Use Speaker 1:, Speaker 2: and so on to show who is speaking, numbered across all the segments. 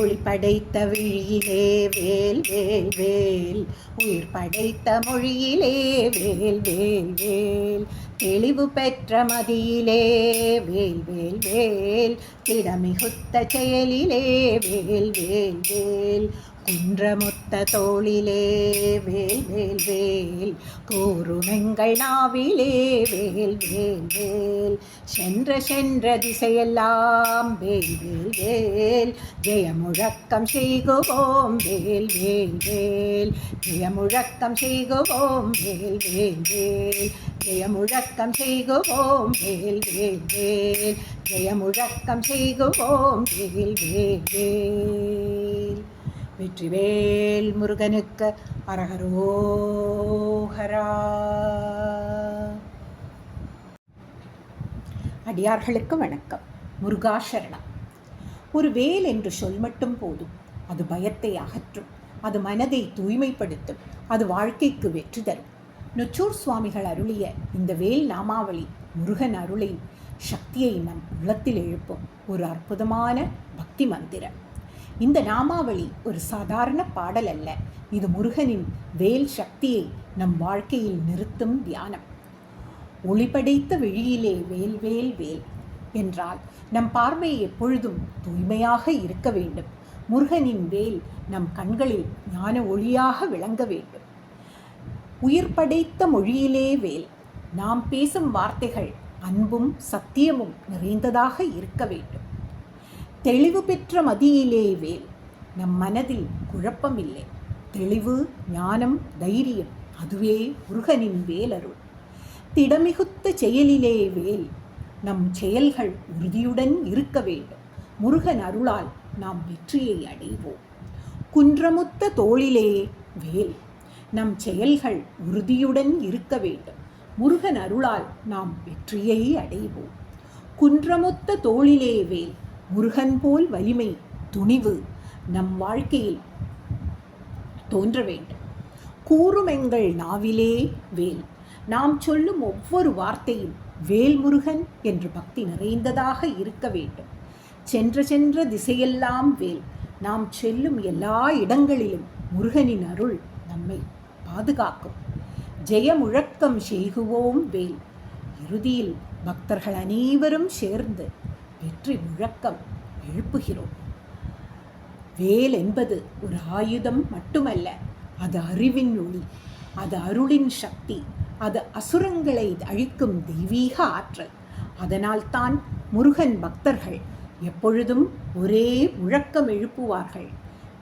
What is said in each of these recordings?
Speaker 1: ஒளி படைத்த விழியிலே வேல் வேல் வேல், உயிர் படைத்த மொழியிலே வேல் வேல் வேல், தெளிவு பெற்ற மதியிலே வேல் வேல் வேல், திடமிகுத்த செயலிலே வேல் வேல் வேல், குன்றமொத்த தோளிலே வேல் வேல் வேல், கூறுமெங்கள் நாவிலே வேல் வேல் வேல், சென்ற திசையெல்லாம் வேல் வேல் வேல், ஜெயமுழக்கம் செய்குவோம் வேல் வேல் வேல், ஜெயமுழக்கம் செய்குவோம் வேல் வேல் வேல், ஜெயமுழக்கம் செய்குவோம் வேல் வேல் வேல், ஜெயமுழக்கம் செய்குவோம் வேல் வேல் வேல். வெற்றிவேல் முருகனுக்கு அரகரோகரா. அடியார்களுக்கு வணக்கம். முருகாசரணம். ஒரு வேல் என்று சொல் மட்டும் போதும். அது பயத்தை அகற்றும், அது மனதை தூய்மைப்படுத்தும், அது வாழ்க்கைக்கு வெற்றி தரும். நொச்சூர் சுவாமிகள் அருளிய இந்த வேல் நாமாவளி முருகன் அருளின் சக்தியை நம் உள்ளத்தில் எழுப்பும் ஒரு அற்புதமான பக்தி மந்திரம். இந்த நாமாவளி ஒரு சாதாரண பாடல் அல்ல. இது முருகனின் வேல் சக்தியை நம் வாழ்க்கையில் நிறுத்தும் தியானம். ஒளிபடைத்த விழியிலே வேல் வேல் வேல் என்றால் நம் பார்வை எப்பொழுதும் தூய்மையாக இருக்க வேண்டும். முருகனின் வேல் நம் கண்களில் ஞான ஒளியாக விளங்க வேண்டும். உயிர் படைத்த மொழியிலே வேல், நாம் பேசும் வார்த்தைகள் அன்பும் சத்தியமும் நிறைந்ததாக இருக்க வேண்டும். தெளிவு பெற்ற மதியிலே வேல், நம் மனதில் குழப்பமில்லை. தெளிவு, ஞானம், தைரியம், அதுவே முருகனின் வேலருள். திடமிகுத்த செயலிலே வேல், நம் செயல்கள் உறுதியுடன் இருக்க வேண்டும். முருகன் அருளால் நாம் வெற்றியை அடைவோம். குன்றமுத்த தோளிலே வேல், நம் செயல்கள் உறுதியுடன் இருக்க வேண்டும். முருகன் அருளால் நாம் வெற்றியை அடைவோம். குன்றமுத்த தோளிலே வேல், முருகன் போல் வலிமை, துணிவு நம் வாழ்க்கையில் தோன்ற வேண்டும். கூறுமெங்கள் நாவிலே வேல், நாம் சொல்லும் ஒவ்வொரு வார்த்தையும் வேல் முருகன் என்று பக்தி நிறைந்ததாக இருக்க வேண்டும். சென்ற திசையெல்லாம் வேல், நாம் செல்லும் எல்லா இடங்களிலும் முருகனின் அருள் நம்மை பாதுகாக்கும். ஜெயமுழக்கம் செய்குவோம் வேல், இறுதியில் பக்தர்கள் அனைவரும் சேர்ந்து வெற்றி முழக்கம் எழுப்புகிறோம். வேல் என்பது ஒரு ஆயுதம் மட்டுமல்ல, அது அறிவின் ஒளி, அது அருளின் சக்தி, அது அசுரங்களை அழிக்கும் தெய்வீக ஆற்றல். அதனால்தான் முருகன் பக்தர்கள் எப்பொழுதும் ஒரே முழக்கம் எழுப்புவார்கள்,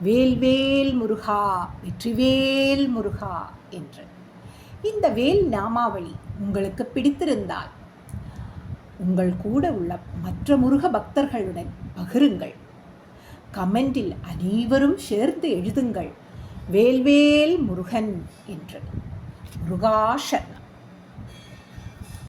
Speaker 1: வேல்வேல் முருகா, வெற்றிவேல் முருகா என்று. இந்த வேல் நாமாவளி உங்களுக்கு பிடித்திருந்தால் உங்கள் கூட உள்ள மற்ற முருக பக்தர்களுடன் பகிருங்கள். கமெண்டில் அனைவரும் சேர்ந்து எழுதுங்கள், வேல்வேல் முருகன் என்று. முருகாசரணம்.